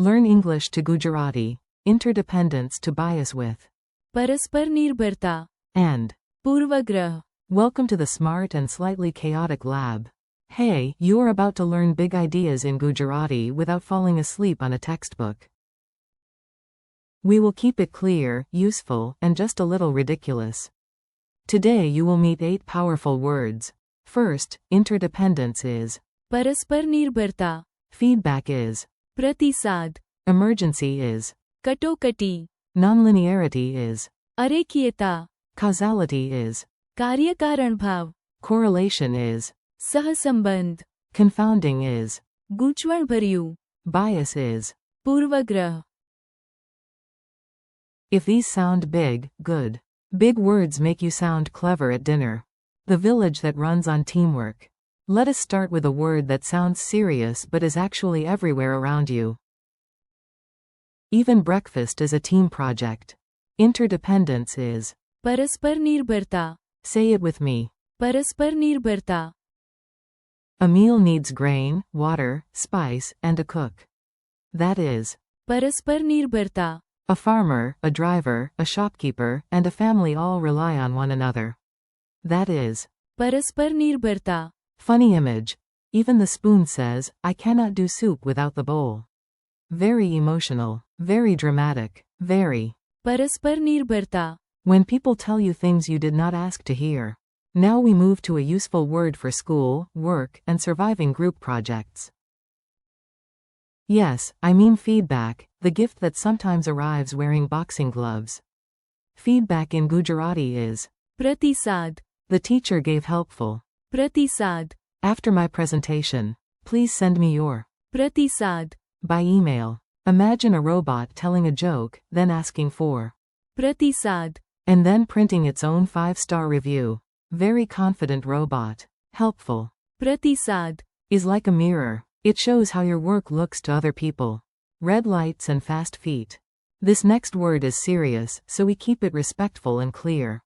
Learn English to Gujarati. Interdependence to bias with. परस्पर निर्भरता, And. पूर्वग्रह. Welcome to the smart and slightly chaotic lab. Hey, you're about to learn big ideas in Gujarati without falling asleep on a textbook. We will keep it clear, useful, and just a little ridiculous. Today you will meet 8 powerful words. First, interdependence is. परस्पर निर्भरता, Feedback is. प्रतिसाद, Emergency is. कटोकटी, Nonlinearity is. अरेखीयता, Causality is. कार्यकारण भाव, Correlation is. सहसंबंध, Confounding is. गूंचवणभर्યું, Bias is. पूर्वग्रह. If these sound big, good. Big words make you sound clever at dinner. The village that runs on teamwork. Let us start with a word that sounds serious but is actually everywhere around you. Even breakfast is a team project. Interdependence is. परस्पर निर्भरता, Say it with me. परस्पर निर्भरता. A meal needs grain, water, spice, and a cook. That is. परस्पर निर्भरता, A farmer, a driver, a shopkeeper, and a family all rely on one another. That is. परस्पर निर्भरता. Funny image. Even the spoon says, I cannot do soup without the bowl. Very emotional. Very dramatic. Very. परस्पर निर्भरता, When people tell you things you did not ask to hear. Now we move to a useful word for school, work, and surviving group projects. Yes, I mean feedback, the gift that sometimes arrives wearing boxing gloves. Feedback in Gujarati is. प्रतिसाद, The teacher gave helpful. प्रतिसाद, After my presentation. Please send me your. प्रतिसाद, By email. Imagine a robot telling a joke, then asking for. प्रतिसाद, And then printing its own 5-star review. Very confident robot. Helpful. प्रतिसाद, Is like a mirror. It shows how your work looks to other people. Red lights and fast feet. This next word is serious, so we keep it respectful and clear.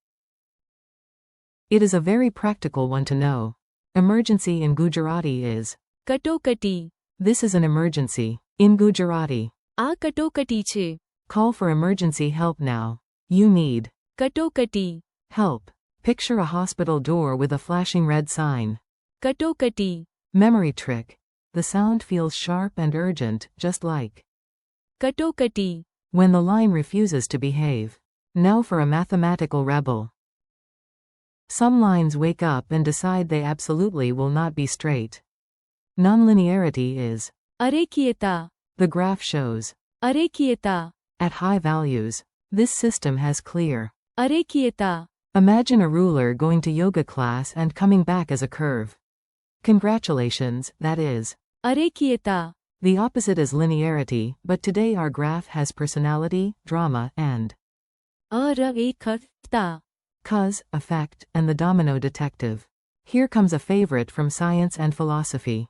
It is a very practical one to know. Emergency in Gujarati is. कटोकटी. This is an emergency. In Gujarati. આ કટોકટી છે. Call for emergency help now. You need. કટોકટી, Help. Picture a hospital door with a flashing red sign. કટોકટી, Memory trick. The sound feels sharp and urgent, just like. કટોકટી, When the line refuses to behave. Now for a mathematical rebel. Some lines wake up and decide they absolutely will not be straight. Nonlinearity is. અરેખીયતા, The graph shows. અરેખીયતા, At high values. This system has clear. અરેખીયતા, Imagine a ruler going to yoga class and coming back as a curve. Congratulations, that is. અરેખીયતા, The opposite is linearity, but today our graph has personality, drama, and. અરેખતા, Cause, effect, and the domino detective. Here comes a favorite from science and philosophy.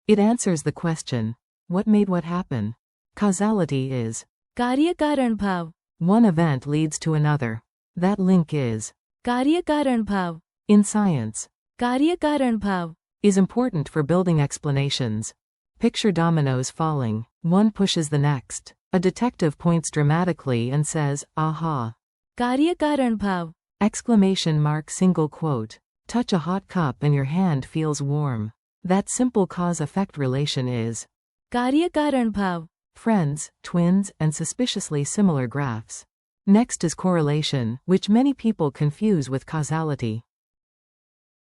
It answers the question. What made what happen? Causality is. કાર્યકારણ ભાવ, One event leads to another. That link is. કાર્યકારણ ભાવ, In science. કાર્યકારણ ભાવ, Is important for building explanations. Picture dominoes falling. One pushes the next. A detective points dramatically and says, aha. કાર્યકારણ ભાવ, Exclamation mark single quote. Touch a hot cup and your hand feels warm. That simple cause-effect relation is. કાર્યકારણ ભાવ, Friends, twins, and suspiciously similar graphs. Next is correlation, which many people confuse with causality.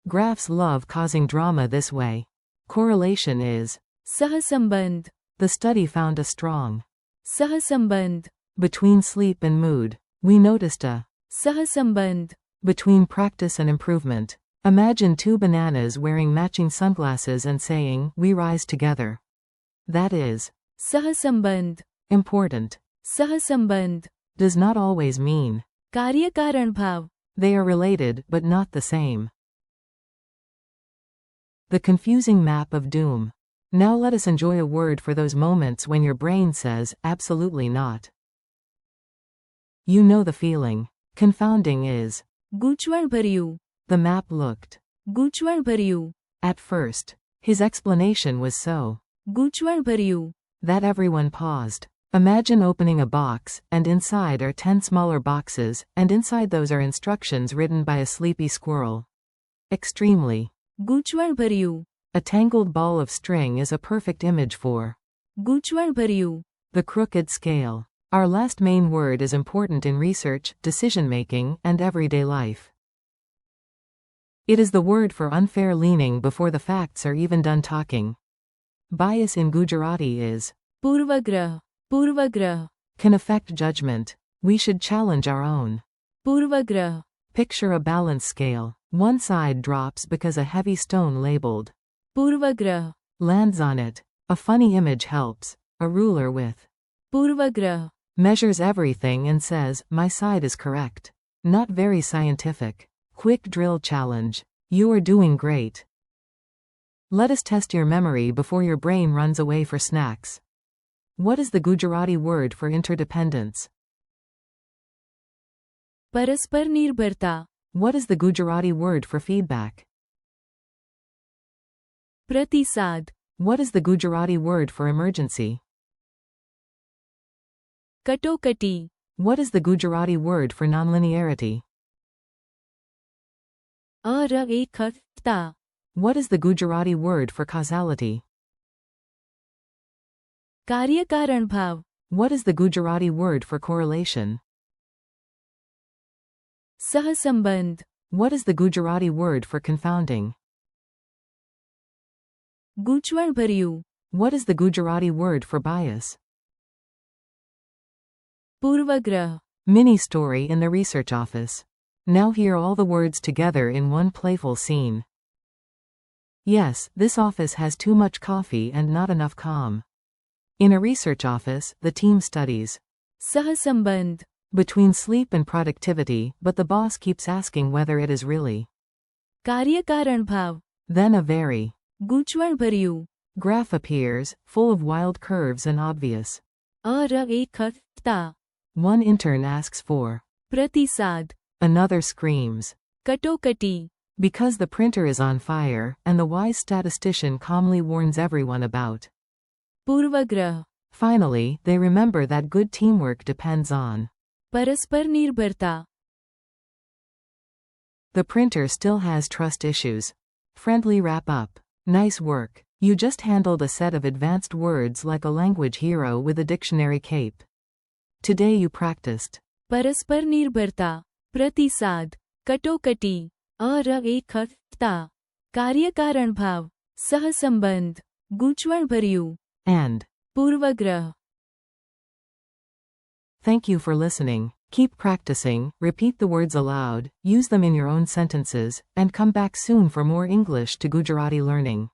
Graphs love causing drama this way. Correlation is. સહસંબંધ, The study found a strong. સહસંબંધ, Between sleep and mood. We noticed a. સહસંબંધ, Between practice and improvement. Imagine 2 bananas wearing matching sunglasses and saying, we rise together. That is. સહસંબંધ, Important. સહસંબંધ, Does not always mean. કાર્યકારણ ભાવ, They are related, but not the same. The confusing map of doom. Now let us enjoy a word for those moments when your brain says, absolutely not. You know the feeling. Confounding is. ગૂંચવણભર્યું, The map looked. ગૂંચવણભર્યું, At first. His explanation was so. ગૂંચવણભર્યું, That everyone paused. Imagine opening a box, and inside are 10 smaller boxes, and inside those are instructions written by a sleepy squirrel. Extremely. ગૂંચવણભર્યું. A tangled ball of string is a perfect image for ગૂંચવણભર્યું. the crooked scale. Our last main word is important in research, decision-making, and everyday life. It is the word for unfair leaning before the facts are even done talking. Bias in Gujarati is પૂર્વગ્રહ. પૂર્વગ્રહ. can affect judgment. We should challenge our own. પૂર્વગ્રહ. Picture a balance scale. One side drops because a heavy stone labeled પૂર્વગ્રહ. lands on it. A funny image helps. A ruler with પૂર્વગ્રહ. measures everything and says, my side is correct. Not very scientific. Quick drill challenge. You are doing great. Let us test your memory before your brain runs away for snacks. What is the Gujarati word for interdependence? પરસ્પર નિર્ભરતા. What is the Gujarati word for feedback? પ્રતિસાદ. What is the Gujarati word for emergency? કટોકટી. What is the Gujarati word for nonlinearity? અરએખતા. What is the Gujarati word for causality? કાર્યકારણભાવ. What is the Gujarati word for correlation? સહસંબંધ. What is the Gujarati word for confounding? ગૂંચવણભર્યું. What is the Gujarati word for bias? પૂર્વગ્રહ. Mini story in the research office. Now hear all the words together in one playful scene. Yes, this office has too much coffee and not enough calm. In a research office, the team studies સહસંબંધ. between sleep and productivity, but the boss keeps asking whether it is really. કાર્યકારણભાવ. Then a very ગૂંચવણભર્યું. graph appears, full of wild curves and obvious. અરએખતા. One intern asks for. પ્રતિસાદ. Another screams. કટોકટી. Because the printer is on fire, and the wise statistician calmly warns everyone about. પૂર્વગ્રહ. Finally, they remember that good teamwork depends on. પરસ્પર નિર્ભરતા. The printer still has trust issues. Friendly wrap up. Nice work. You just handled a set of advanced words like a language hero with a dictionary cape. Today you practiced. પરસ્પર નિર્ભરતા. પ્રતિસાદ. કટોકટી. અરએખતા. કાર્યકારણભાવ. સહસંબંધ. ગૂંચવણભર્યું. And. પૂર્વગ્રહ. Thank you for listening. Keep practicing, repeat the words aloud, use them in your own sentences, and come back soon for more English to Gujarati learning.